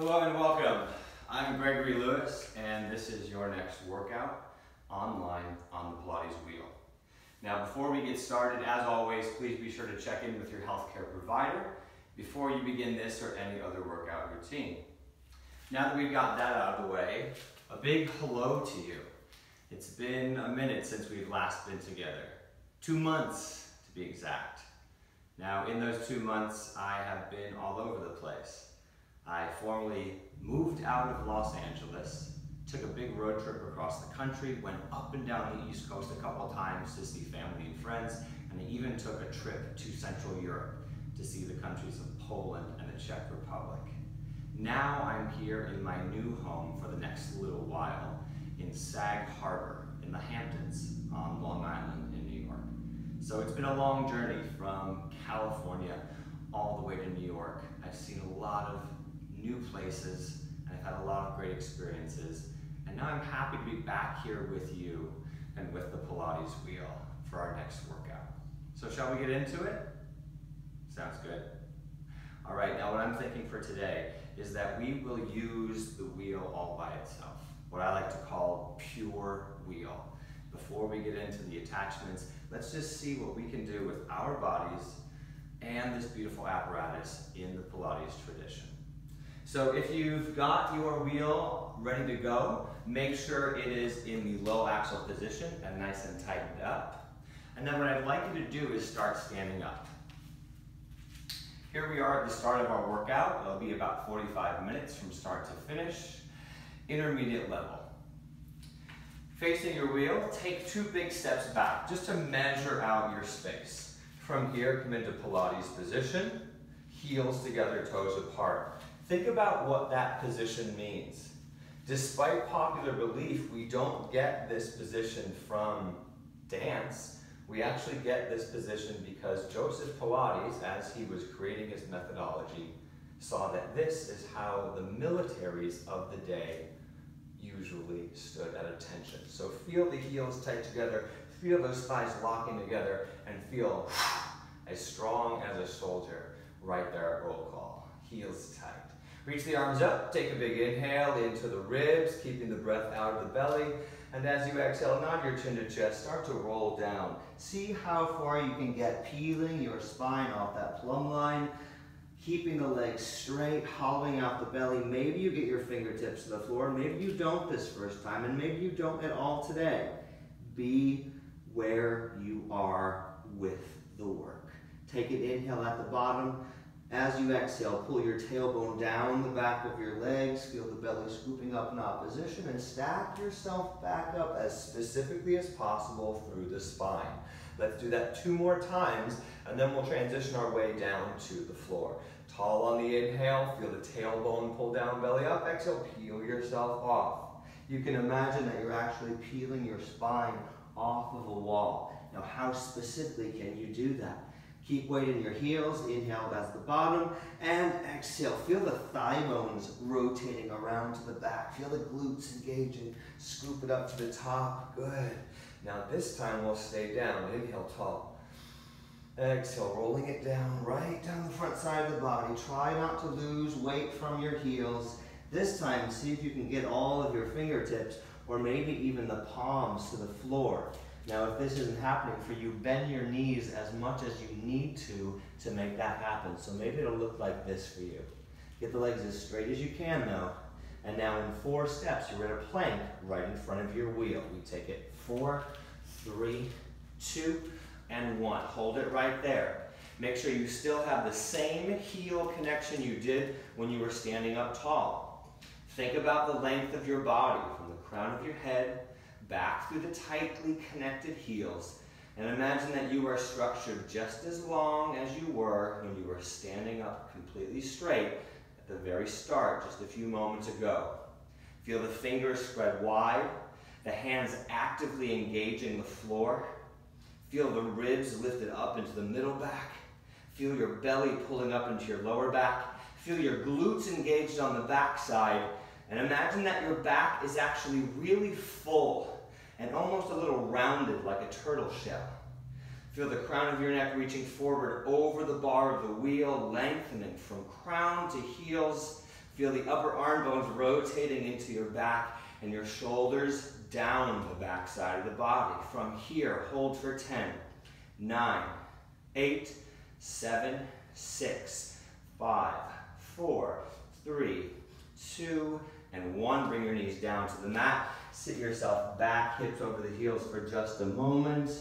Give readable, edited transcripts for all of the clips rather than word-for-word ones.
Hello and welcome. I'm Gregory Lewis, and this is your next workout online on the Pilates wheel. Now, before we get started, as always, please be sure to check in with your healthcare provider before you begin this or any other workout routine. Now that we've got that out of the way, a big hello to you. It's been a minute since we've last been together. 2 months to be exact. Now, in those 2 months, I have been all over the place. I formally moved out of Los Angeles, took a big road trip across the country, went up and down the East Coast a couple times to see family and friends, and I even took a trip to Central Europe to see the countries of Poland and the Czech Republic. Now I'm here in my new home for the next little while in Sag Harbor in the Hamptons on Long Island in New York. So it's been a long journey from California all the way to New York. I've seen a lot of new places, and I've had a lot of great experiences, and now I'm happy to be back here with you and with the Pilates wheel for our next workout. So shall we get into it? Sounds good. All right, now what I'm thinking for today is that we will use the wheel all by itself, what I like to call pure wheel. Before we get into the attachments, let's just see what we can do with our bodies and this beautiful apparatus in the Pilates tradition. So if you've got your wheel ready to go, make sure it is in the low axle position and nice and tightened up. And then what I'd like you to do is start standing up. Here we are at the start of our workout. It'll be about 45 minutes from start to finish, intermediate level. Facing your wheel, take 2 big steps back just to measure out your space. From here, come into Pilates position, heels together, toes apart. Think about what that position means. Despite popular belief, we don't get this position from dance. We actually get this position because Joseph Pilates, as he was creating his methodology, saw that this is how the militaries of the day usually stood at attention. So feel the heels tight together, feel those thighs locking together, and feel as strong as a soldier right there at roll call. Heels tight. Reach the arms up, take a big inhale into the ribs, keeping the breath out of the belly. And as you exhale, nod your chin to chest, start to roll down. See how far you can get, peeling your spine off that plumb line, keeping the legs straight, hollowing out the belly. Maybe you get your fingertips to the floor, maybe you don't this first time, and maybe you don't at all today. Be where you are with the work. Take an inhale at the bottom. As you exhale, pull your tailbone down the back of your legs, feel the belly scooping up in opposition, and stack yourself back up as specifically as possible through the spine. Let's do that 2 more times, and then we'll transition our way down to the floor. Tall on the inhale, feel the tailbone pull down, belly up. Exhale, peel yourself off. You can imagine that you're actually peeling your spine off of a wall. Now, how specifically can you do that? Keep weight in your heels, inhale as the bottom, and exhale. Feel the thigh bones rotating around to the back. Feel the glutes engaging, scoop it up to the top, good. Now this time we'll stay down, inhale tall. Exhale, rolling it down, right down the front side of the body. Try not to lose weight from your heels. This time, see if you can get all of your fingertips, or maybe even the palms to the floor. Now, if this isn't happening for you, bend your knees as much as you need to make that happen. So maybe it'll look like this for you. Get the legs as straight as you can, though. And now in 4 steps, you're in a plank right in front of your wheel. We take it 4, 3, 2, and 1. Hold it right there. Make sure you still have the same heel connection you did when you were standing up tall. Think about the length of your body from the crown of your head back through the tightly connected heels, and imagine that you are structured just as long as you were when you were standing up completely straight at the very start just a few moments ago. Feel the fingers spread wide, the hands actively engaging the floor. Feel the ribs lifted up into the middle back. Feel your belly pulling up into your lower back. Feel your glutes engaged on the back side, and imagine that your back is actually really full and almost a little rounded like a turtle shell. Feel the crown of your neck reaching forward over the bar of the wheel, lengthening from crown to heels. Feel the upper arm bones rotating into your back and your shoulders down the back side of the body. From here, hold for 10, 9, 8, 7, 6, 5, 4, 3, 2, and 1. Bring your knees down to the mat. Sit yourself back, hips over the heels for just a moment.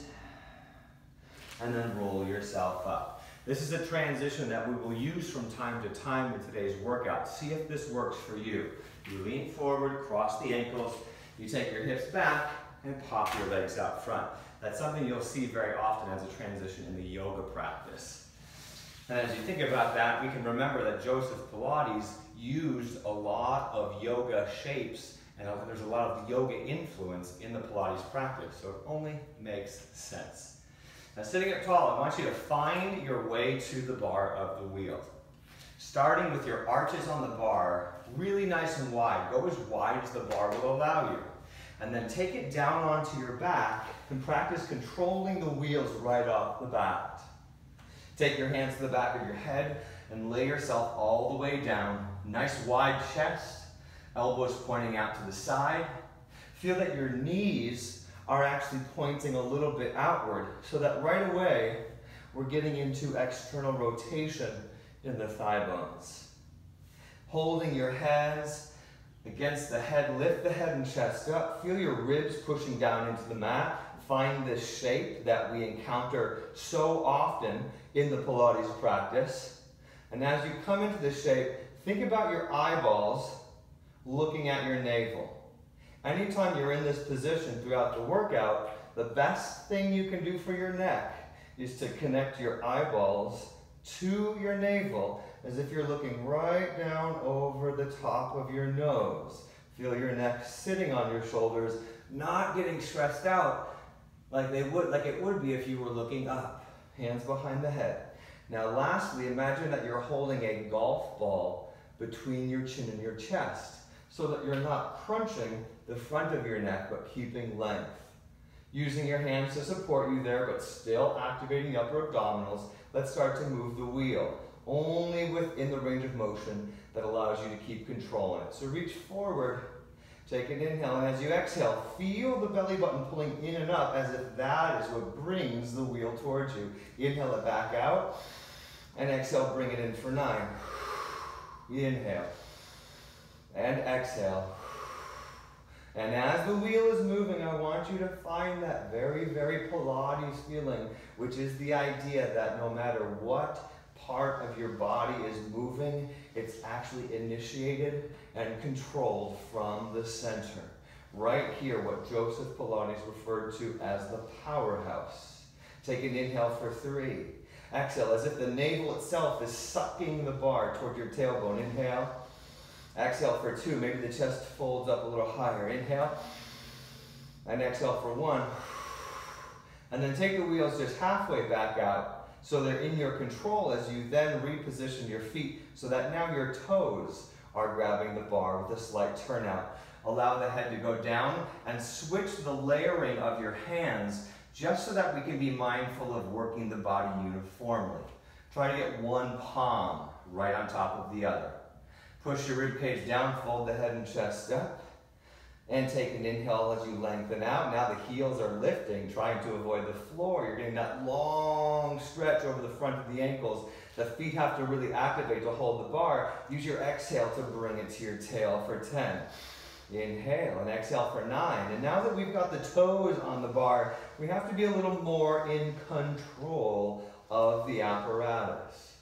And then roll yourself up. This is a transition that we will use from time to time in today's workout. See if this works for you. You lean forward, cross the ankles, you take your hips back, and pop your legs out front. That's something you'll see very often as a transition in the yoga practice. And as you think about that, we can remember that Joseph Pilates used a lot of yoga shapes, and there's a lot of yoga influence in the Pilates practice, so it only makes sense. Now, sitting up tall, I want you to find your way to the bar of the wheel. Starting with your arches on the bar, really nice and wide. Go as wide as the bar will allow you. And then take it down onto your back and practice controlling the wheels right off the bat. Take your hands to the back of your head and lay yourself all the way down. Nice wide chest, elbows pointing out to the side. Feel that your knees are actually pointing a little bit outward so that right away we're getting into external rotation in the thigh bones. Holding your hands against the head, lift the head and chest up. Feel your ribs pushing down into the mat. Find this shape that we encounter so often in the Pilates practice. And as you come into this shape, think about your eyeballs looking at your navel. Anytime you're in this position throughout the workout, the best thing you can do for your neck is to connect your eyeballs to your navel as if you're looking right down over the top of your nose. Feel your neck sitting on your shoulders, not getting stressed out like it would be if you were looking up. Hands behind the head. Now lastly, imagine that you're holding a golf ball between your chin and your chest so that you're not crunching the front of your neck but keeping length. Using your hands to support you there but still activating the upper abdominals, let's start to move the wheel. Only within the range of motion that allows you to keep control in it. So reach forward, take an inhale, and as you exhale, feel the belly button pulling in and up as if that is what brings the wheel towards you. Inhale it back out, and exhale, bring it in for 9. Inhale, and exhale. And as the wheel is moving, I want you to find that very, very Pilates feeling, which is the idea that no matter what part of your body is moving, it's actually initiated and controlled from the center. Right here, what Joseph Pilates referred to as the powerhouse. Take an inhale for 3. Exhale, as if the navel itself is sucking the bar toward your tailbone. Inhale. Exhale for 2. Maybe the chest folds up a little higher. Inhale. And exhale for 1. And then take the wheels just halfway back out so they're in your control as you then reposition your feet so that now your toes are grabbing the bar with a slight turnout. Allow the head to go down and switch the layering of your hands just so that we can be mindful of working the body uniformly. Try to get one palm right on top of the other. Push your ribcage down, fold the head and chest up. And take an inhale as you lengthen out. Now the heels are lifting, trying to avoid the floor. You're getting that long stretch over the front of the ankles. The feet have to really activate to hold the bar. Use your exhale to bring it to your tail for 10. Inhale and exhale for 9. And now that we've got the toes on the bar, we have to be a little more in control of the apparatus.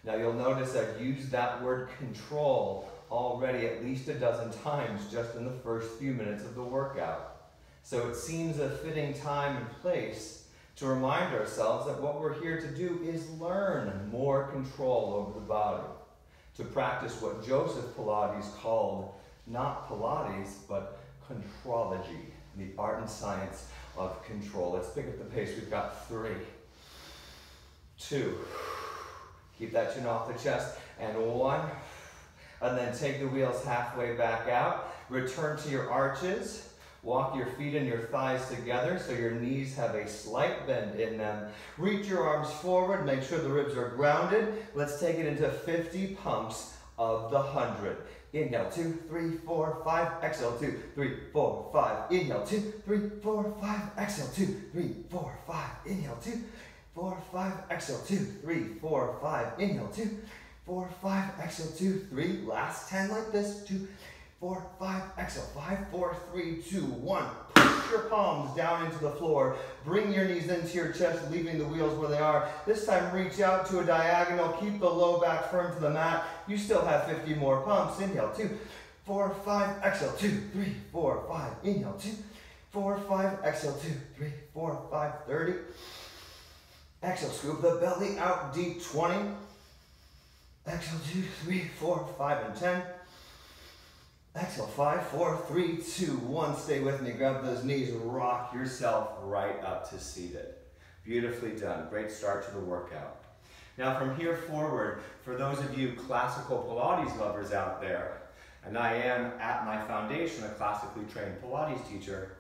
Now you'll notice I've used that word control already at least a dozen times just in the first few minutes of the workout. So it seems a fitting time and place to remind ourselves that what we're here to do is learn more control over the body, to practice what Joseph Pilates called not Pilates, but contrology, the art and science of control. Let's pick up the pace. We've got 3, 2, keep that chin off the chest, and 1. And then take the wheels halfway back out. Return to your arches. Walk your feet and your thighs together so your knees have a slight bend in them. Reach your arms forward. Make sure the ribs are grounded. Let's take it into 50 pumps of the 100. Inhale, 2, 3, 4, 5. Exhale, 2, 3, 4, 5. Inhale, 2, 3, 4, 5. Exhale, 2, 3, 4, 5. Inhale, 2, 4, 5. Exhale, 2, 3, 4, 5. Inhale, 2, 4, 5. Exhale, 2, 3. Last 10 like this. 2, 4, 5. Exhale, 5, 4, 3, 2, 1. Push your palms down into the floor. Bring your knees into your chest, leaving the wheels where they are. This time, reach out to a diagonal. Keep the low back firm to the mat. You still have 50 more pumps. Inhale, 2, 4, 5. Exhale, 2, 3, 4, 5. Inhale, 2, 4, 5. Exhale, 2, 3, 4, 5. 30. Exhale, scoop the belly out deep. 20. Exhale, 2, 3, 4, 5, and 10. Exhale, 5, 4, 3, 2, 1. Stay with me. Grab those knees. Rock yourself right up to seated. Beautifully done. Great start to the workout. Now from here forward, for those of you classical Pilates lovers out there, and I am at my foundation a classically trained Pilates teacher,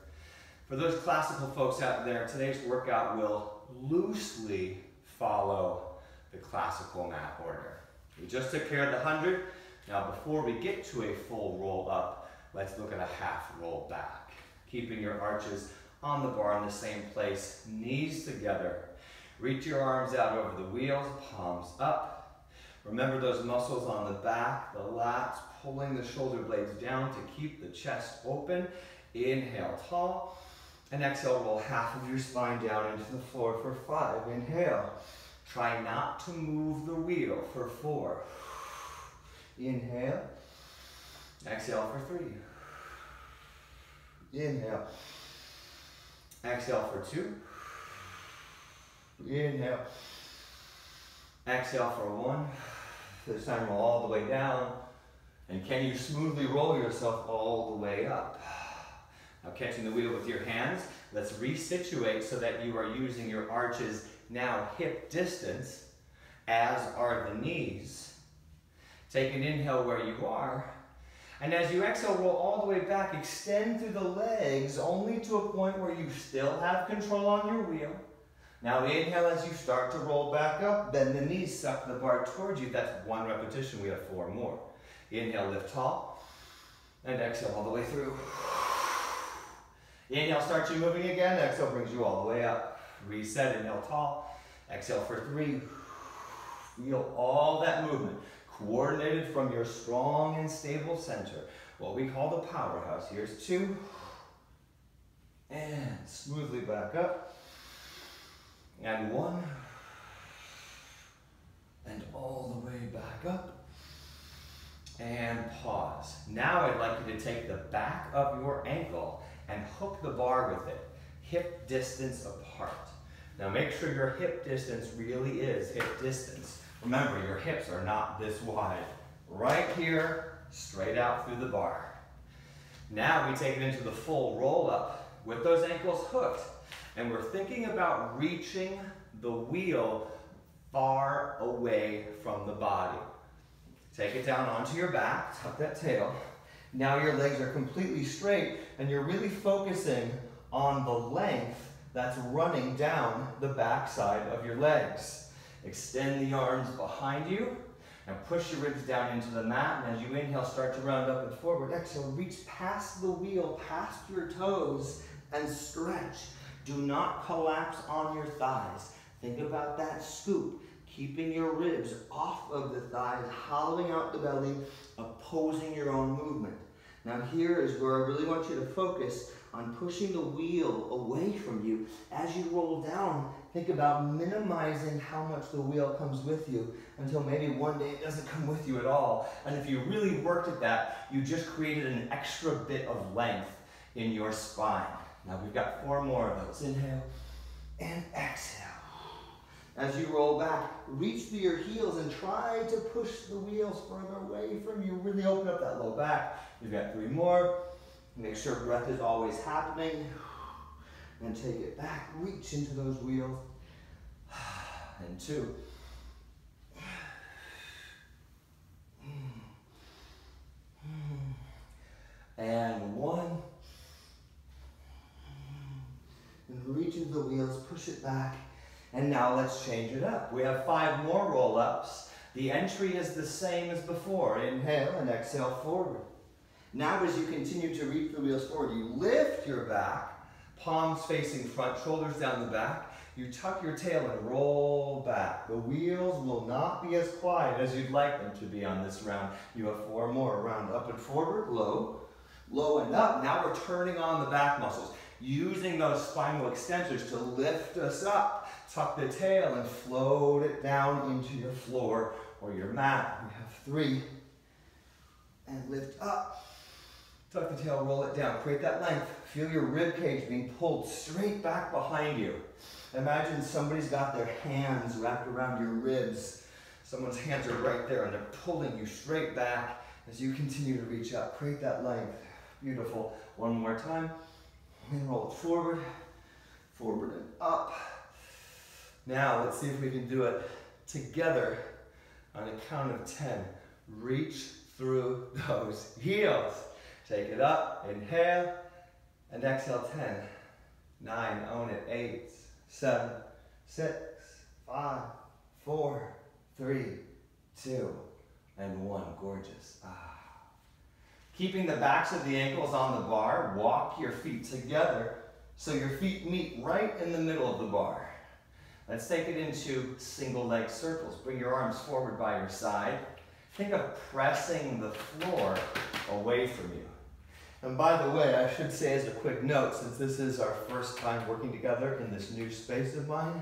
for those classical folks out there, today's workout will loosely follow the classical mat order. We just took care of the 100. Now before we get to a full roll up, let's look at a half roll back. Keeping your arches on the bar in the same place, knees together. Reach your arms out over the wheels, palms up. Remember those muscles on the back, the lats, pulling the shoulder blades down to keep the chest open. Inhale, tall. And exhale, roll half of your spine down into the floor for 5. Inhale. Try not to move the wheel for 4. Inhale. Exhale for 3. Inhale. Exhale for 2. Inhale. Exhale for 1. This time roll all the way down. And can you smoothly roll yourself all the way up? Now catching the wheel with your hands, let's resituate so that you are using your arches now hip distance, as are the knees. Take an inhale where you are. And as you exhale, roll all the way back, extend through the legs, only to a point where you still have control on your wheel. Now inhale as you start to roll back up, bend the knees, suck the bar towards you. That's 1 repetition, we have 4 more. Inhale, lift tall, and exhale all the way through. Inhale, start you moving again. Exhale brings you all the way up. Reset, inhale tall. Exhale for 3. Feel all that movement. Coordinated from your strong and stable center. What we call the powerhouse. Here's 2. And smoothly back up. And 1. And all the way back up. And pause. Now I'd like you to take the back of your ankle and hook the bar with it. Hip distance apart. Now make sure your hip distance really is hip distance. Remember, your hips are not this wide. Right here, straight out through the bar. Now we take it into the full roll up with those ankles hooked. And we're thinking about reaching the wheel far away from the body. Take it down onto your back, tuck that tail. Now your legs are completely straight and you're really focusing on the length that's running down the back side of your legs. Extend the arms behind you and push your ribs down into the mat. And as you inhale, start to round up and forward. Exhale, reach past the wheel, past your toes, and stretch. Do not collapse on your thighs. Think about that scoop, keeping your ribs off of the thighs, hollowing out the belly, opposing your own movement. Now here is where I really want you to focus on pushing the wheel away from you. As you roll down, think about minimizing how much the wheel comes with you until maybe one day it doesn't come with you at all. And if you really worked at that, you just created an extra bit of length in your spine. Now we've got 4 more of those. Inhale and exhale. As you roll back, reach through your heels and try to push the wheels further away from you. Really open up that low back. You've got 3 more. Make sure breath is always happening. And take it back. Reach into those wheels. And 2. And 1. And reach into the wheels, push it back. And now let's change it up. We have 5 more roll-ups. The entry is the same as before. Inhale and exhale forward. Now as you continue to reach the wheels forward, you lift your back, palms facing front, shoulders down the back. You tuck your tail and roll back. The wheels will not be as quiet as you'd like them to be on this round. You have 4 more. Round up and forward, low, low and up. Now we're turning on the back muscles, using those spinal extensors to lift us up. Tuck the tail and float it down into your floor or your mat. We have 3. And lift up. Tuck the tail, roll it down. Create that length. Feel your rib cage being pulled straight back behind you. Imagine somebody's got their hands wrapped around your ribs. Someone's hands are right there and they're pulling you straight back as you continue to reach up. Create that length. Beautiful. One more time. And roll it forward, forward and up. Now let's see if we can do it together on a count of 10. Reach through those heels. Take it up, inhale, and exhale 10, 9, own it, 8, 7, 6, 5, 4, 3, 2, and 1. Gorgeous. Keeping the backs of the ankles on the bar, walk your feet together so your feet meet right in the middle of the bar. Let's take it into single leg circles. Bring your arms forward by your side. Think of pressing the floor away from you. And by the way, I should say as a quick note, since this is our first time working together in this new space of mine,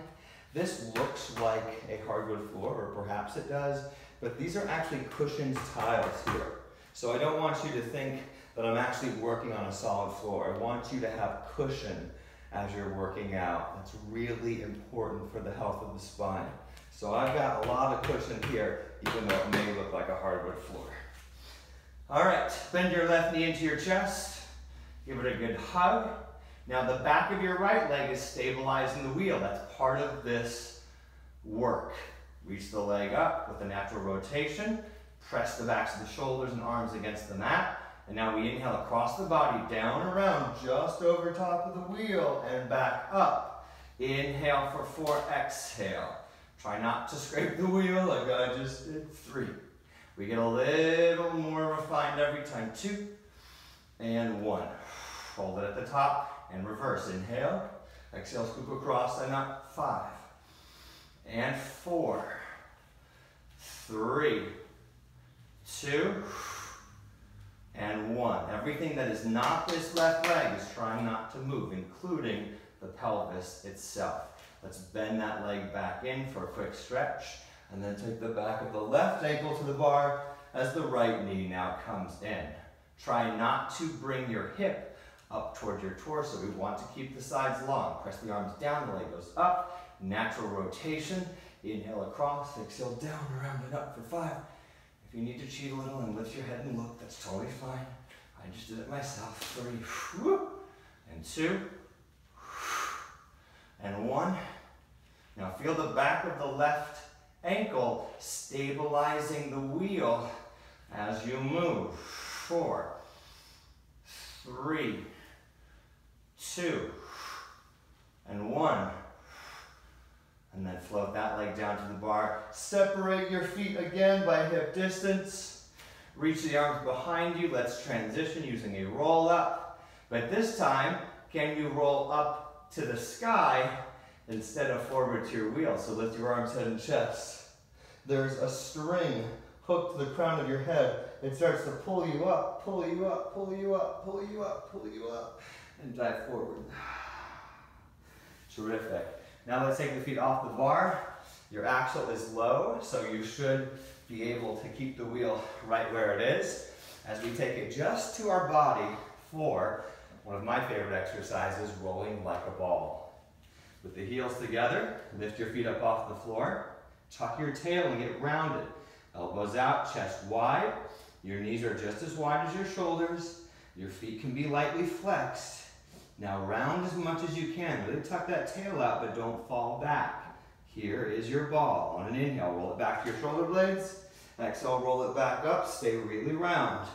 this looks like a hardwood floor, or perhaps it does, but these are actually cushioned tiles here. So I don't want you to think that I'm actually working on a solid floor. I want you to have cushion as you're working out. That's really important for the health of the spine. So I've got a lot of cushion here, even though it may look like a hardwood floor. All right, bend your left knee into your chest. Give it a good hug. Now the back of your right leg is stabilizing the wheel. That's part of this work. Reach the leg up with a natural rotation. Press the backs of the shoulders and arms against the mat. And now we inhale across the body, down, around, just over top of the wheel, and back up. Inhale for 4, exhale. Try not to scrape the wheel like I just did. 3. We get a little more refined every time. 2 and 1. Hold it at the top and reverse. Inhale, exhale, scoop across and up. 5 and 4, 3, 2, and 1. Everything that is not this left leg is trying not to move, including the pelvis itself. Let's bend that leg back in for a quick stretch, and then take the back of the left ankle to the bar as the right knee now comes in. Try not to bring your hip up toward your torso. We want to keep the sides long. Press the arms down, the leg goes up. Natural rotation. Inhale across, exhale down, around and up for 5. If you need to cheat a little and lift your head and look, that's totally fine. I just did it myself. 3, and 2, and 1. Now feel the back of the left ankle stabilizing the wheel as you move. 4, 3, 2, and 1. And then float that leg down to the bar. Separate your feet again by hip distance. Reach the arms behind you. Let's transition using a roll up. But this time, can you roll up to the sky instead of forward to your wheel? So lift your arms, head, and chest. There's a string hooked to the crown of your head. It starts to pull you up, pull you up, pull you up, pull you up, pull you up, and dive forward. Terrific. Now let's take the feet off the bar. Your axle is low, so you should be able to keep the wheel right where it is. As we take it just to our body for one of my favorite exercises, rolling like a ball. With the heels together, lift your feet up off the floor. Tuck your tail and get rounded. Elbows out, chest wide. Your knees are just as wide as your shoulders. Your feet can be lightly flexed. Now round as much as you can. Really tuck that tail out, but don't fall back. Here is your ball. On an inhale, roll it back to your shoulder blades. Exhale, roll it back up. Stay really round.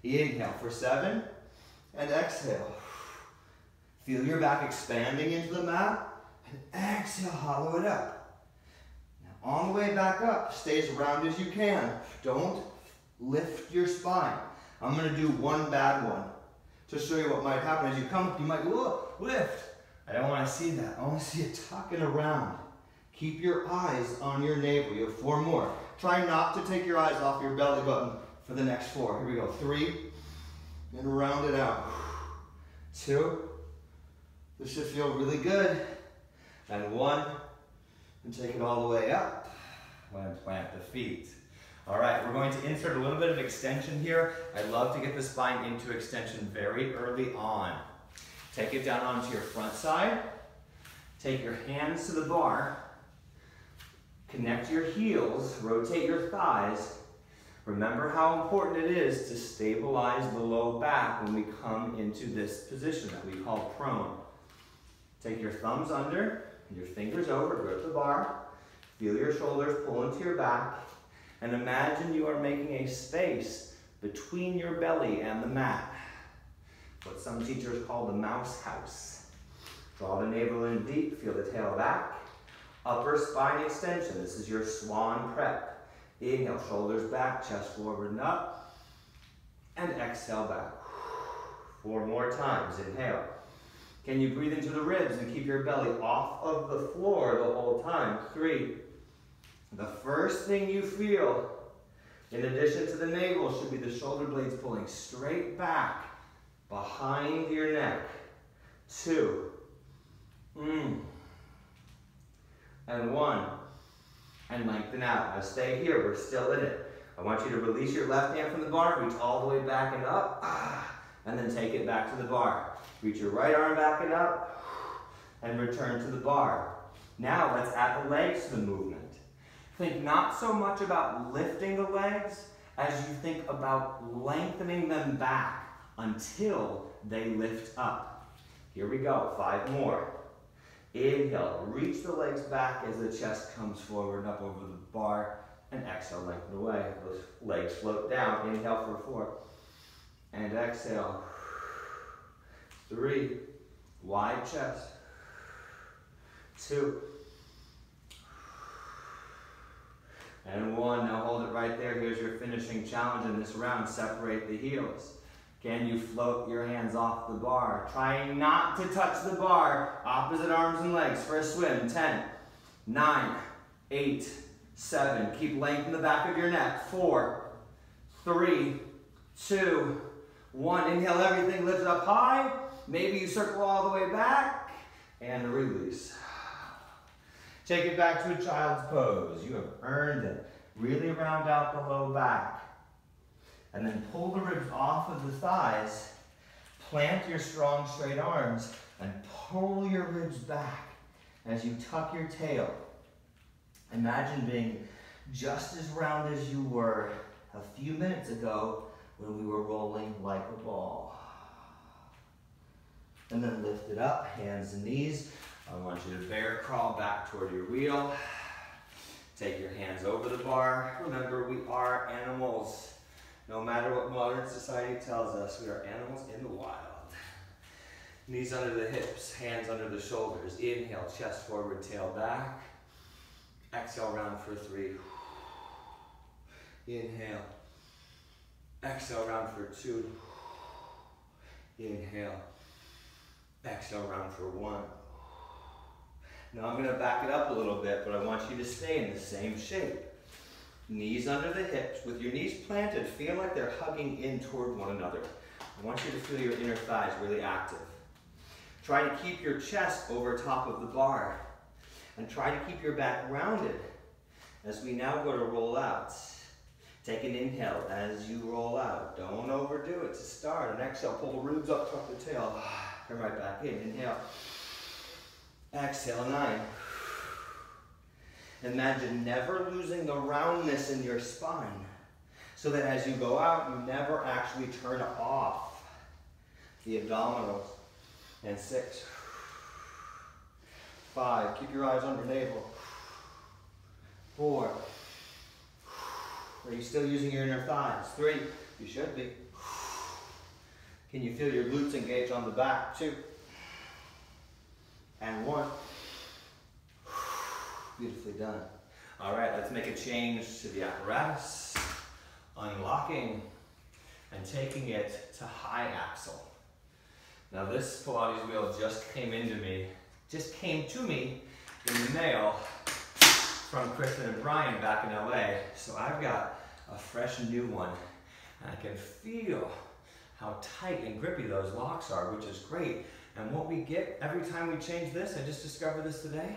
Inhale for 7, and exhale. Feel your back expanding into the mat, and exhale, hollow it up. Now On the way back up, stay as round as you can. Don't lift your spine. I'm gonna do one bad one to show you what might happen. As you come up, you might lift. I don't wanna see that. I wanna see it tucking around. Keep your eyes on your navel. You have 4 more. Try not to take your eyes off your belly button for the next 4. Here we go. 3, and round it out. 2, this should feel really good. And 1, and take it all the way up. And plant the feet. All right, we're going to insert a little bit of extension here. I love to get the spine into extension very early on. Take it down onto your front side. Take your hands to the bar. Connect your heels, rotate your thighs. Remember how important it is to stabilize the low back when we come into this position that we call prone. Take your thumbs under, your fingers over, grip the bar. Feel your shoulders pull into your back. And imagine you are making a space between your belly and the mat. What some teachers call the mouse house. Draw the navel in deep, feel the tail back. Upper spine extension, this is your swan prep. Inhale, shoulders back, chest forward and up. And exhale back. 4 more times, inhale. Can you breathe into the ribs and keep your belly off of the floor the whole time? 3. The first thing you feel, in addition to the navel, should be the shoulder blades pulling straight back behind your neck. 2. And 1. And lengthen out. Now stay here, we're still in it. I want you to release your left hand from the bar, reach all the way back and up, and then take it back to the bar. Reach your right arm back and up, and return to the bar. Now let's add the legs to the movement. Think not so much about lifting the legs as you think about lengthening them back until they lift up. Here we go, 5 more. Inhale, reach the legs back as the chest comes forward and up over the bar, and exhale, lengthen away. Those legs float down. Inhale for 4, and exhale. 3, wide chest. 2, and 1. Now hold it right there. Here's your finishing challenge in this round. Separate the heels. Can you float your hands off the bar? Trying not to touch the bar. Opposite arms and legs for a swim. 10, 9, 8, 7. Keep lengthening the back of your neck. 4, 3, 2, 1. Inhale, everything lifts up high. Maybe you circle all the way back and release. Take it back to a child's pose. You have earned it. Really round out the low back. And then pull the ribs off of the thighs. Plant your strong straight arms and pull your ribs back as you tuck your tail. Imagine being just as round as you were a few minutes ago when we were rolling like a ball. And then lift it up, hands and knees. I want you to bear crawl back toward your wheel. Take your hands over the bar. Remember, we are animals. No matter what modern society tells us, we are animals in the wild. Knees under the hips, hands under the shoulders. Inhale, chest forward, tail back. Exhale, round for 3. Inhale. Exhale, round for 2. Inhale. Exhale, round for 1. Now I'm going to back it up a little bit, but I want you to stay in the same shape. Knees under the hips. With your knees planted, feel like they're hugging in toward one another. I want you to feel your inner thighs really active. Try to keep your chest over top of the bar. And try to keep your back rounded as we now go to rollouts. Take an inhale as you roll out. Don't overdo it to start. And exhale, pull the ribs up, tuck the tail. Come right back in. Inhale. Exhale, 9. Imagine never losing the roundness in your spine so that as you go out, you never actually turn off the abdominals. And 6. 5. Keep your eyes on your navel. 4. Are you still using your inner thighs? 3. You should be. Can you feel your glutes engage on the back? 2. And 1. Beautifully done. All right, let's make a change to the apparatus. Unlocking and taking it to high axle. Now this Pilates wheel just came to me in the mail from Kristen and Brian back in LA. So I've got a fresh new one, and I can feel how tight and grippy those locks are, which is great. And what we get every time we change this, I just discovered this today,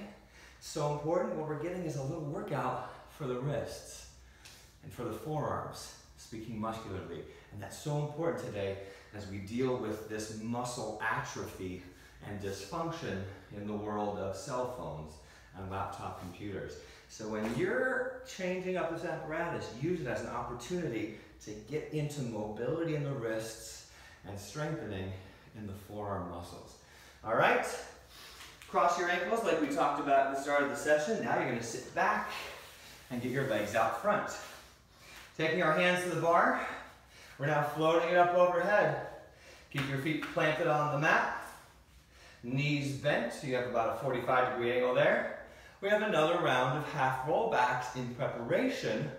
so important, what we're getting is a little workout for the wrists and for the forearms, speaking muscularly. And that's so important today as we deal with this muscle atrophy and dysfunction in the world of cell phones and laptop computers. So when you're changing up this apparatus, use it as an opportunity to get into mobility in the wrists and strengthening in the forearm muscles. All right, cross your ankles like we talked about at the start of the session. Now you're gonna sit back and get your legs out front. Taking our hands to the bar, we're now floating it up overhead. Keep your feet planted on the mat, knees bent, so you have about a 45-degree angle there. We have another round of half rollbacks in preparation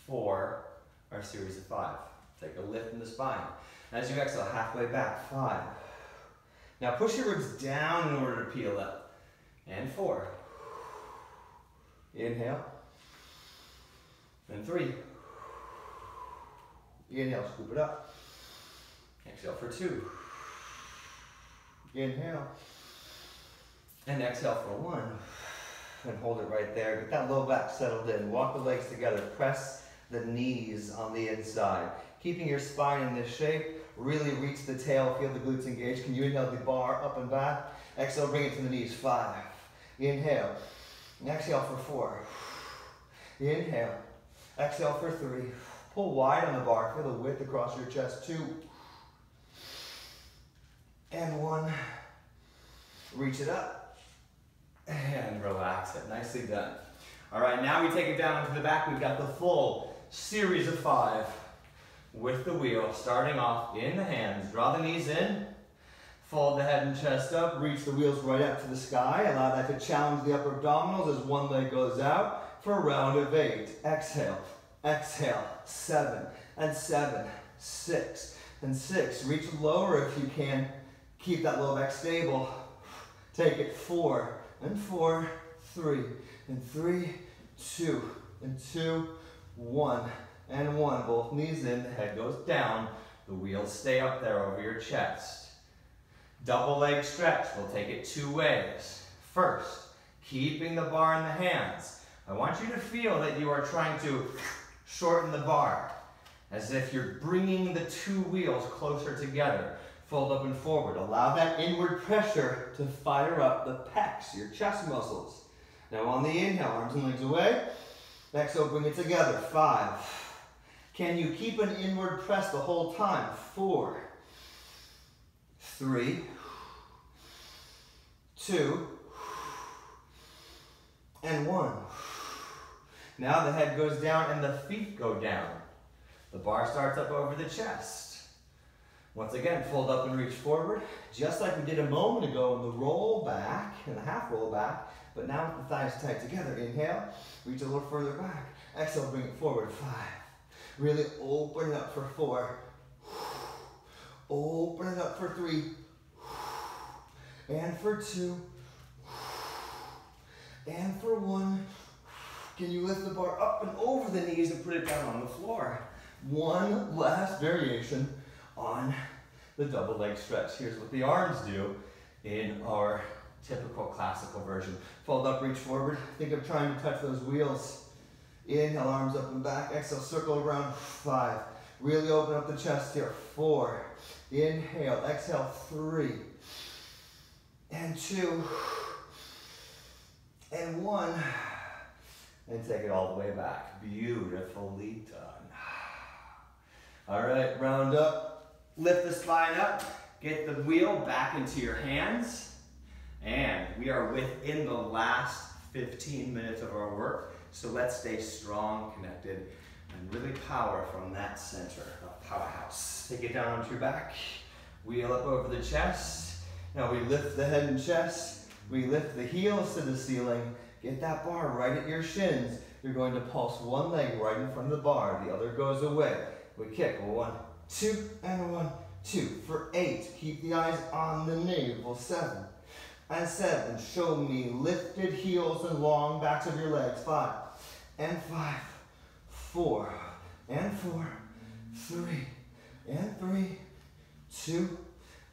for our series of 5. Take a lift in the spine. As you exhale, halfway back, 5. Now push your ribs down in order to peel up. And 4. Inhale. And 3. Inhale, scoop it up. Exhale for 2. Inhale. And exhale for 1. And hold it right there. Get that low back settled in. Walk the legs together. Press the knees on the inside. Keeping your spine in this shape. Really reach the tail. Feel the glutes engaged. Can you inhale the bar up and back? Exhale, bring it to the knees. 5. Inhale. And exhale for 4. Inhale. Exhale for 3. Pull wide on the bar. Feel the width across your chest. 2. And 1. Reach it up. And relax it. Nicely done. All right, now we take it down into the back. We've got the full series of 5 with the wheel, starting off in the hands. Draw the knees in. Fold the head and chest up. Reach the wheels right up to the sky. Allow that to challenge the upper abdominals as one leg goes out for a round of 8. Exhale. Exhale. 7 and 7. 6 and 6. Reach lower if you can. Keep that low back stable. Take it. 4 and 4. 3 and 3. 2 and 2. 1 and 1. Both knees in. The head goes down. The wheels stay up there over your chest. Double leg stretch. We'll take it 2 ways. First, keeping the bar in the hands. I want you to feel that you are trying to shorten the bar, as if you're bringing the 2 wheels closer together. Fold up and forward. Allow that inward pressure to fire up the pecs, your chest muscles. Now on the inhale, arms and legs away. Exhale, bring it together. 5. Can you keep an inward press the whole time? 4. 3. 2. And 1. Now the head goes down and the feet go down. The bar starts up over the chest. Once again, fold up and reach forward, just like we did a moment ago in the roll back, in the half roll back, but now with the thighs tight together. Inhale, reach a little further back. Exhale, bring it forward. 5. Really open it up for 4. Open it up for 3. And for 2. And for 1. Can you lift the bar up and over the knees and put it down on the floor? One last variation on the double leg stretch. Here's what the arms do in our typical classical version. Fold up, reach forward. Think of trying to touch those wheels. Inhale, arms up and back. Exhale, circle around. 5. Really open up the chest here. 4. Inhale, exhale. 3. And 2. And 1. And take it all the way back. Beautifully done. All right, round up. Lift the spine up. Get the wheel back into your hands. And we are within the last 15 minutes of our work. So let's stay strong, connected, and really power from that center of powerhouse. Take it down onto your back. Wheel up over the chest. Now we lift the head and chest. We lift the heels to the ceiling. Get that bar right at your shins. You're going to pulse one leg right in front of the bar. The other goes away. We kick 1, 2, and 1, 2 for 8. Keep the eyes on the navel. 7 and 7. Show me lifted heels and long backs of your legs. 5 and 5, 4 and 4, 3 and 3, 2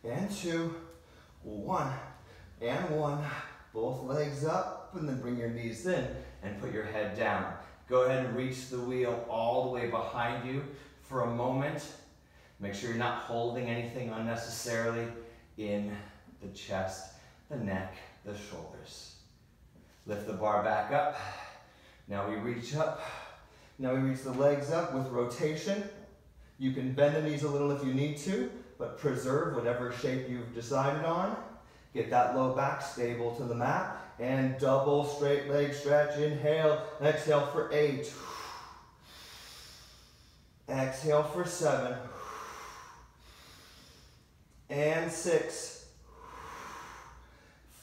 and 2, 1 and 1. Both legs up, and then bring your knees in and put your head down. Go ahead and reach the wheel all the way behind you for a moment. Make sure you're not holding anything unnecessarily in the chest, the neck, the shoulders. Lift the bar back up. Now we reach up. Now we reach the legs up with rotation. You can bend the knees a little if you need to, but preserve whatever shape you've decided on. Get that low back stable to the mat, and double straight leg stretch. Inhale, exhale for 8. Exhale for 7. And 6.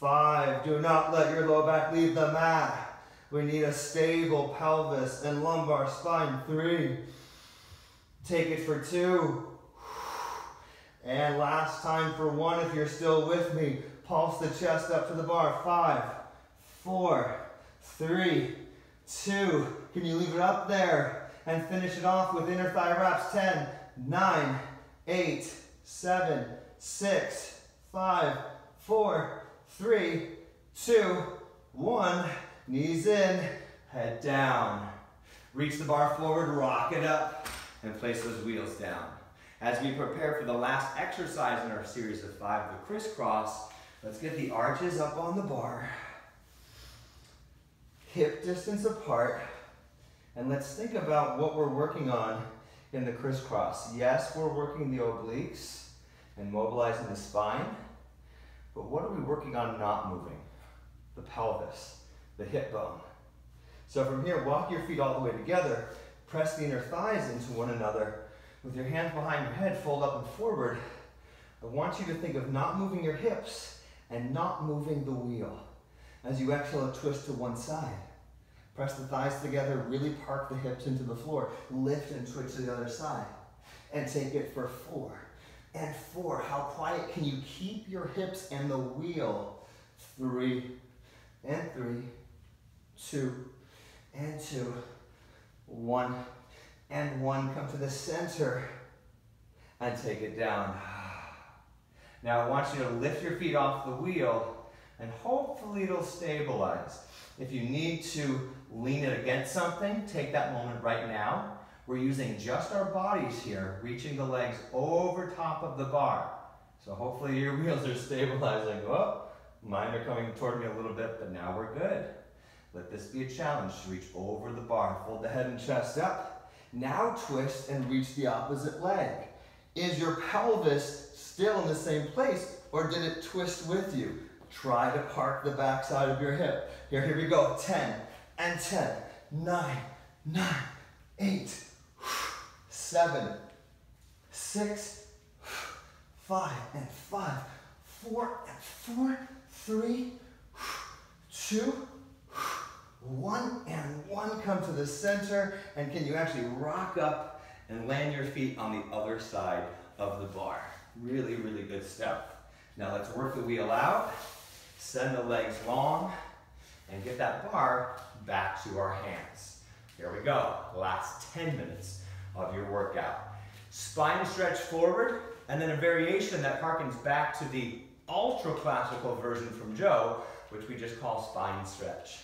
5. Do not let your low back leave the mat. We need a stable pelvis and lumbar spine. 3. Take it for 2. And last time for 1 if you're still with me. Pulse the chest up to the bar. 5, 4, 3, 2. Can you leave it up there? And finish it off with inner thigh wraps. 10, 9, 8, 7, 6, 5, 4, 3, 2, 1. Knees in, head down. Reach the bar forward, rock it up, and place those wheels down. As we prepare for the last exercise in our series of 5, the Criss Cross, let's get the arches up on the bar, hip distance apart, and let's think about what we're working on in the Criss Cross. Yes, we're working the obliques and mobilizing the spine, but what are we working on not moving? The pelvis, the hip bone. So from here, walk your feet all the way together, press the inner thighs into one another. With your hands behind your head, fold up and forward. I want you to think of not moving your hips and not moving the wheel. As you exhale, twist to one side. Press the thighs together, really park the hips into the floor. Lift and switch to the other side. And take it for 4 and 4. How quiet can you keep your hips and the wheel? 3 and 3, 2 and 2, 1 and 1. Come to the center and take it down. Now I want you to lift your feet off the wheel and hopefully it'll stabilize. If you need to lean it against something, take that moment right now. We're using just our bodies here, reaching the legs over top of the bar. So hopefully your wheels are stabilizing. Oh, mine are coming toward me a little bit, but now we're good. Let this be a challenge to reach over the bar. Fold the head and chest up. Now twist and reach the opposite leg. Is your pelvis still in the same place, or did it twist with you? Try to park the back side of your hip. Here we go. 10 and 10, 9, 8, 7, 6, 5 and 5, 4 and 4, 3, 2, 1 and 1. Come to the center, and can you actually rock up and land your feet on the other side of the bar? Really, really good stuff. Now let's work the wheel out, send the legs long, and get that bar back to our hands. Here we go, last 10 minutes of your workout. Spine stretch forward, and then a variation that harkens back to the ultra classical version from Joe, which we just call spine stretch.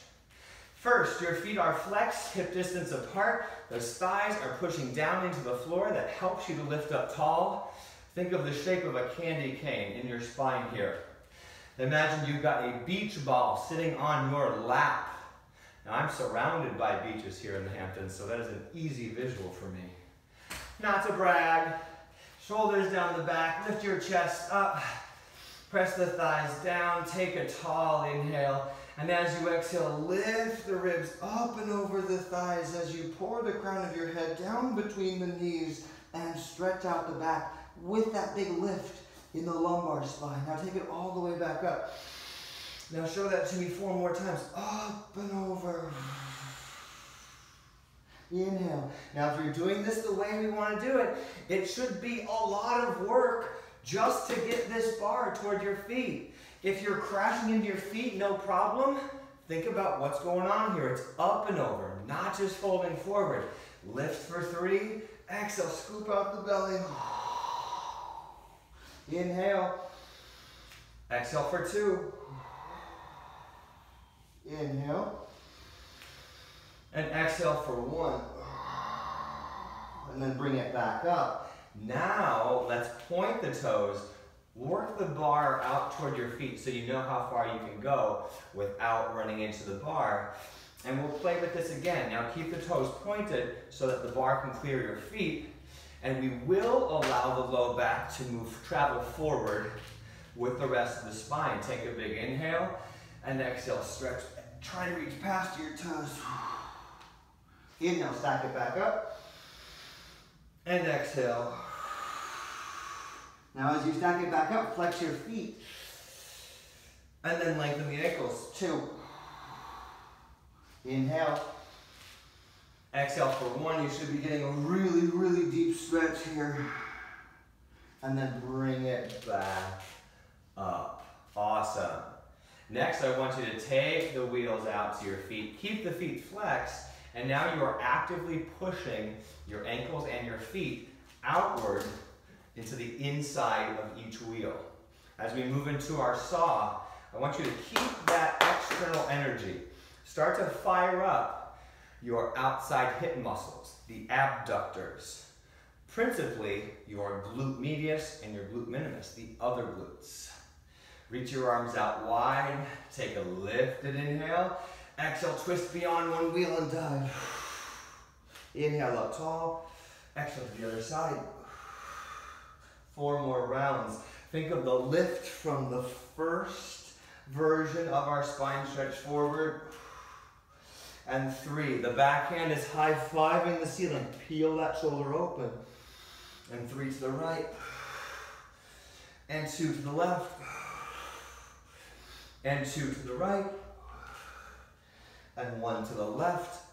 First, your feet are flexed, hip distance apart. Those thighs are pushing down into the floor. That helps you to lift up tall. Think of the shape of a candy cane in your spine here. Imagine you've got a beach ball sitting on your lap. Now I'm surrounded by beaches here in the Hamptons, so that is an easy visual for me. Not to brag, shoulders down the back, lift your chest up, press the thighs down, take a tall inhale, and as you exhale, lift the ribs up and over the thighs as you pour the crown of your head down between the knees and stretch out the back with that big lift in the lumbar spine. Now take it all the way back up. Now show that to me 4 more times. Up and over. Inhale. Now if you're doing this the way we want to do it, it should be a lot of work just to get this bar toward your feet. If you're crashing into your feet, no problem. Think about what's going on here. It's up and over, not just folding forward. Lift for 3. Exhale, scoop out the belly. Inhale. Exhale for 2. Inhale. And exhale for 1. And then bring it back up. Now, let's point the toes. Work the bar out toward your feet so you know how far you can go without running into the bar. And we'll play with this again. Now keep the toes pointed so that the bar can clear your feet. And we will allow the low back to travel forward with the rest of the spine. Take a big inhale and exhale, stretch. Try to reach past your toes. Inhale, stack it back up. And exhale. Now as you stack it back up, flex your feet. And then lengthen the ankles. 2. Inhale. Exhale for 1. You should be getting a really, really deep stretch here. And then bring it back up. Awesome. Next, I want you to take the wheels out to your feet. Keep the feet flexed. And now you are actively pushing your ankles and your feet outward into the inside of each wheel. As we move into our saw, I want you to keep that external energy. Start to fire up your outside hip muscles, the abductors. Principally, your glute medius and your glute minimus, the other glutes. Reach your arms out wide, take a lifted inhale. Exhale, twist beyond one wheel and dive. Inhale up tall, exhale to the other side. 4 more rounds. Think of the lift from the first version of our spine stretch forward. And 3, the backhand is high-fiving the ceiling. Peel that shoulder open. And 3 to the right. And 2 to the left. And 2 to the right. And 1 to the left.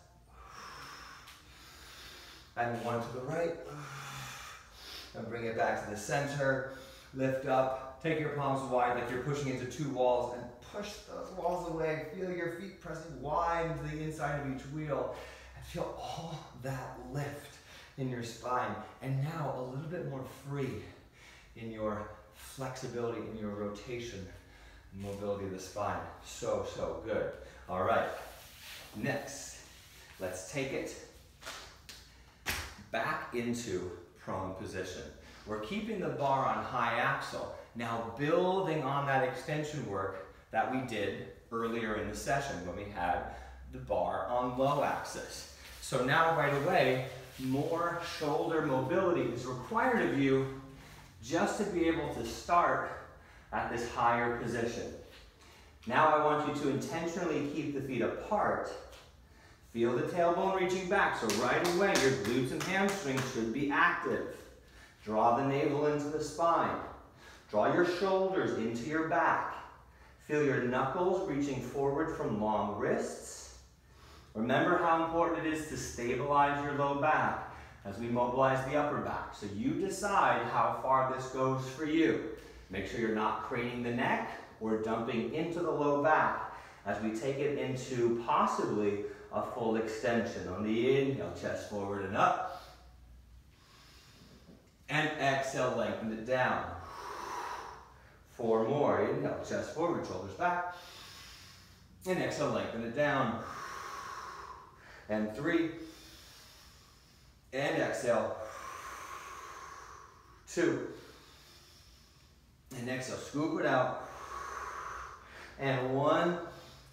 And 1 to the right. And bring it back to the center. Lift up. Take your palms wide like you're pushing into 2 walls and push those walls away. Feel your feet pressing wide into the inside of each wheel. And feel all that lift in your spine. And now a little bit more free in your flexibility, in your rotation, and mobility of the spine. So, so good. All right. Next, let's take it back into prone position. We're keeping the bar on high axle. Now building on that extension work that we did earlier in the session when we had the bar on low axis. So now right away, more shoulder mobility is required of you just to be able to start at this higher position. Now I want you to intentionally keep the feet apart. Feel the tailbone reaching back, so right away your glutes and hamstrings should be active. Draw the navel into the spine. Draw your shoulders into your back. Feel your knuckles reaching forward from long wrists. Remember how important it is to stabilize your low back as we mobilize the upper back. So you decide how far this goes for you. Make sure you're not craning the neck or dumping into the low back as we take it into possibly a full extension. On the inhale, chest forward and up. And exhale, lengthen it down. 4 more. Inhale, chest forward, shoulders back. And exhale, lengthen it down. And 3. And exhale. 2. And exhale, scoop it out. And 1.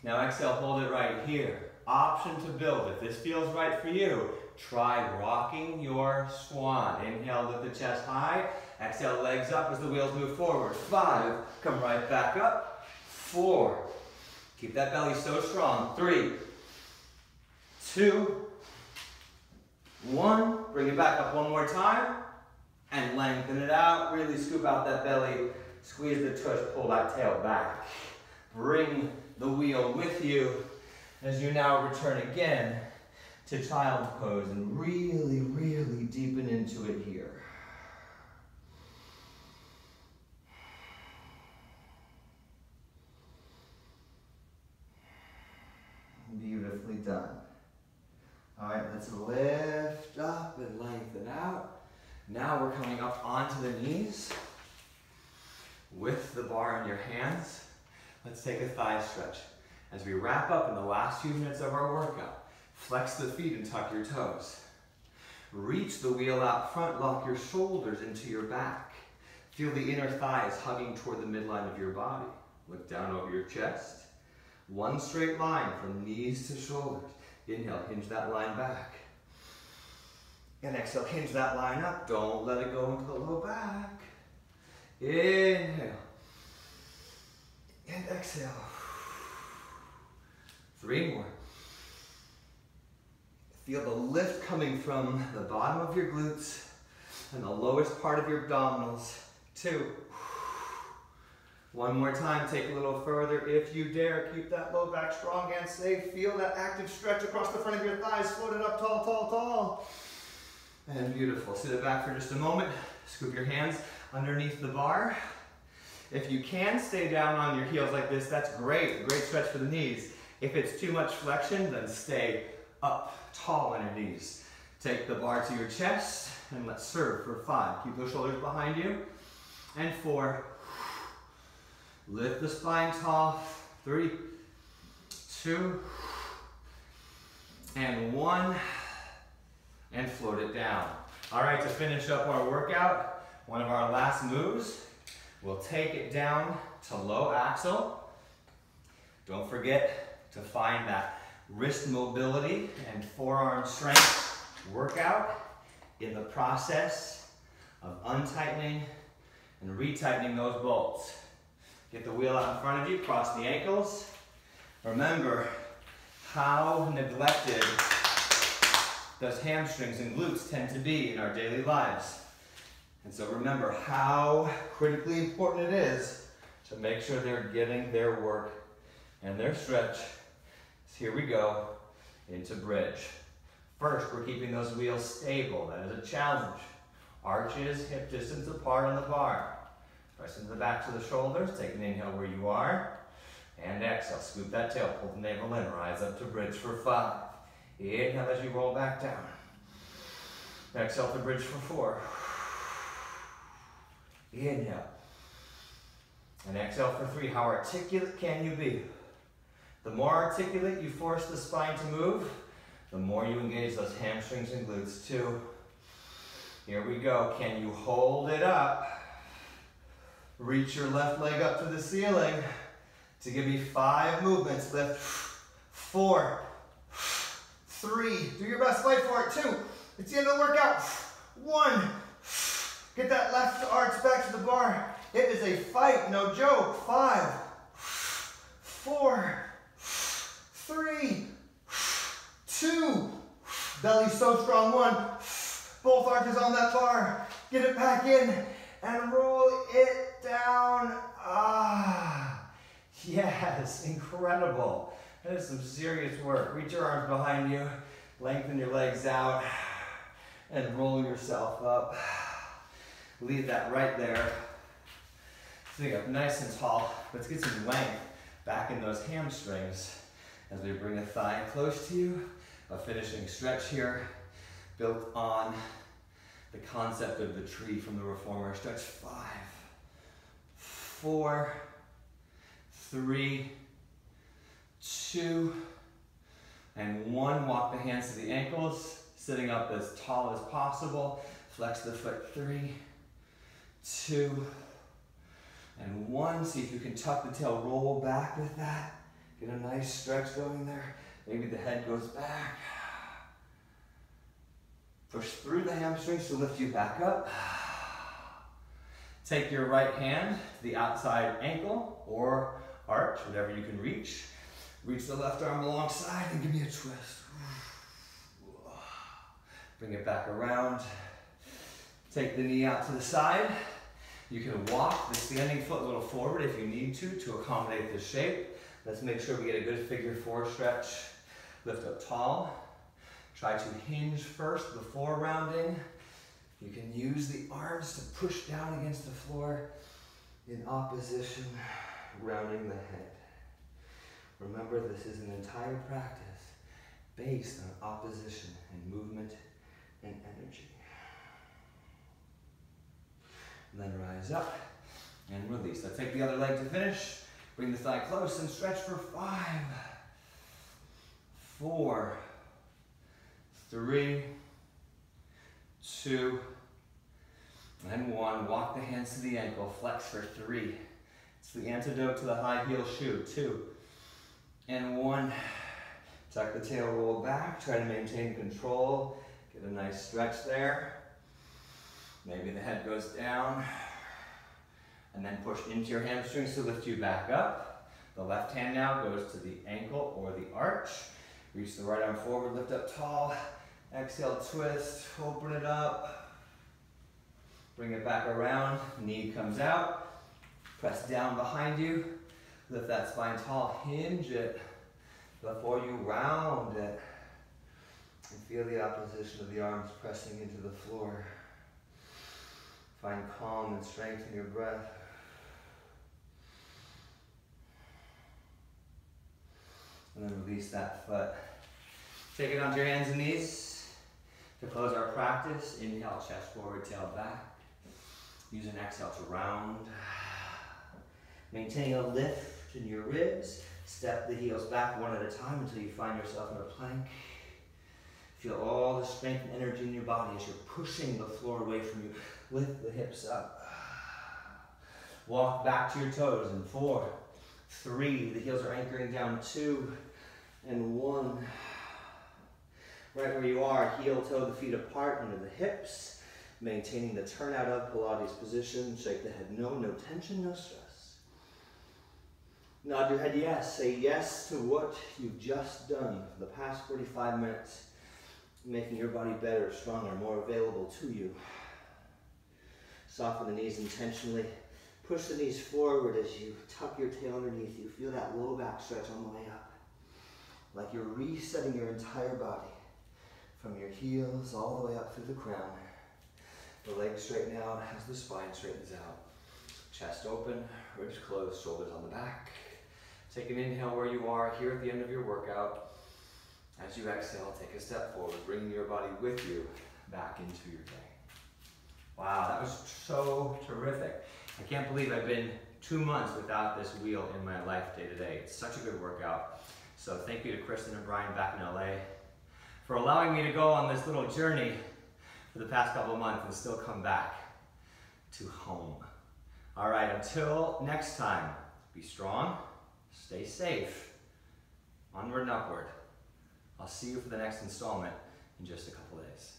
Now exhale, hold it right here. Option to build. If this feels right for you, try rocking your swan. Inhale, lift the chest high. Exhale, legs up as the wheels move forward. 5, come right back up. 4, keep that belly so strong. 3, 2, 1. Bring it back up one more time. And lengthen it out. Really scoop out that belly. Squeeze the tush, pull that tail back. Bring the wheel with you as you now return again to child pose and really, really deepen into it here. Beautifully done. All right, let's lift up and lengthen out. Now we're coming up onto the knees with the bar in your hands. Let's take a thigh stretch. As we wrap up in the last few minutes of our workout, flex the feet and tuck your toes. Reach the wheel out front, lock your shoulders into your back. Feel the inner thighs hugging toward the midline of your body. Look down over your chest. One straight line from knees to shoulders. Inhale, hinge that line back. And exhale, hinge that line up. Don't let it go into the low back. Inhale. And exhale. 3 more. Feel the lift coming from the bottom of your glutes and the lowest part of your abdominals. 2. 1 more time, take a little further if you dare. Keep that low back strong and safe. Feel that active stretch across the front of your thighs. Float it up tall, tall, tall. And beautiful. Sit it back for just a moment. Scoop your hands underneath the bar. If you can stay down on your heels like this, that's great. Great stretch for the knees. If it's too much flexion, then stay up tall on your knees. Take the bar to your chest and let's serve for 5. Keep those shoulders behind you. And 4. Lift the spine tall. 3, 2, and 1. And float it down. All right, to finish up our workout, one of our last moves, we'll take it down to low axel. Don't forget to find that wrist mobility and forearm strength workout in the process of untightening and retightening those bolts. Get the wheel out in front of you, cross the ankles. Remember how neglected those hamstrings and glutes tend to be in our daily lives. And so remember how critically important it is to make sure they're getting their work and their stretch. So here we go into bridge. First, we're keeping those wheels stable. That is a challenge. Arches hip distance apart on the bar. Press into the backs of the shoulders. Take an inhale where you are. And exhale. Scoop that tail. Pull the navel in. Rise up to bridge for 5. Inhale as you roll back down. Exhale to bridge for 4. Inhale. And exhale for 3. How articulate can you be? The more articulate you force the spine to move, the more you engage those hamstrings and glutes too. Here we go. Can you hold it up? Reach your left leg up to the ceiling to give me 5 movements. Lift. 4. 3. Do your best. Fight for it. 2. It's the end of the workout. 1. Get that left arch back to the bar. It is a fight, no joke. 5. 4. 3. 2. Belly so strong. 1. Both arches on that bar. Get it back in and roll it down. Ah, yes, incredible. That is some serious work. Reach your arms behind you, lengthen your legs out, and roll yourself up. Leave that right there. Sitting up nice and tall. Let's get some length back in those hamstrings as we bring a thigh close to you. A finishing stretch here, built on the concept of the tree from the reformer. Stretch 5, 4, 3, 2, and 1. Walk the hands to the ankles, sitting up as tall as possible. Flex the foot. 3, 2, and 1. See if you can tuck the tail, roll back with that. Get a nice stretch going there. Maybe the head goes back. Push through the hamstrings to lift you back up. Take your right hand to the outside ankle or arch, whatever you can reach. Reach the left arm alongside and give me a twist. Bring it back around. Take the knee out to the side. You can walk the standing foot a little forward if you need to accommodate this shape. Let's make sure we get a good figure 4 stretch. Lift up tall. Try to hinge first before rounding. You can use the arms to push down against the floor in opposition, rounding the head. Remember, this is an entire practice based on opposition and movement and energy. And then rise up and release. Let's take the other leg to finish. Bring the thigh close and stretch for 5, 4, 3, 2, and 1. Walk the hands to the ankle. Flex for 3. It's the antidote to the high heel shoe. 2 and 1. Tuck the tail, roll back. Try to maintain control. Get a nice stretch there. Maybe the head goes down. And then push into your hamstrings to lift you back up. The left hand now goes to the ankle or the arch. Reach the right arm forward, lift up tall. Exhale, twist, open it up. Bring it back around, knee comes out. Press down behind you. Lift that spine tall, hinge it before you round it. And feel the opposition of the arms pressing into the floor. Find calm and strength in your breath. And then release that foot. Take it onto your hands and knees. To close our practice, inhale, chest forward, tail back. Use an exhale to round. Maintain a lift in your ribs. Step the heels back one at a time until you find yourself in a plank. Feel all the strength and energy in your body as you're pushing the floor away from you. Lift the hips up. Walk back to your toes in 4, 3. The heels are anchoring down. 2 and 1. Right where you are, heel toe the feet apart under the hips. Maintaining the turnout of Pilates position. Shake the head no, no tension, no stress. Nod your head yes. Say yes to what you've just done for the past 45 minutes. Making your body better, stronger, more available to you. Soften the knees intentionally. Push the knees forward as you tuck your tail underneath you. Feel that low back stretch on the way up. Like you're resetting your entire body. From your heels all the way up through the crown. The legs straighten out as the spine straightens out. Chest open, ribs closed, shoulders on the back. Take an inhale where you are here at the end of your workout. As you exhale, take a step forward, bringing your body with you back into your day. Wow, that was so terrific. I can't believe I've been 2 months without this wheel in my life day to day. It's such a good workout. So thank you to Kristen and Brian back in LA for allowing me to go on this little journey for the past couple of months and still come back to home. All right, until next time, be strong, stay safe, onward and upward. I'll see you for the next installment in just a couple days.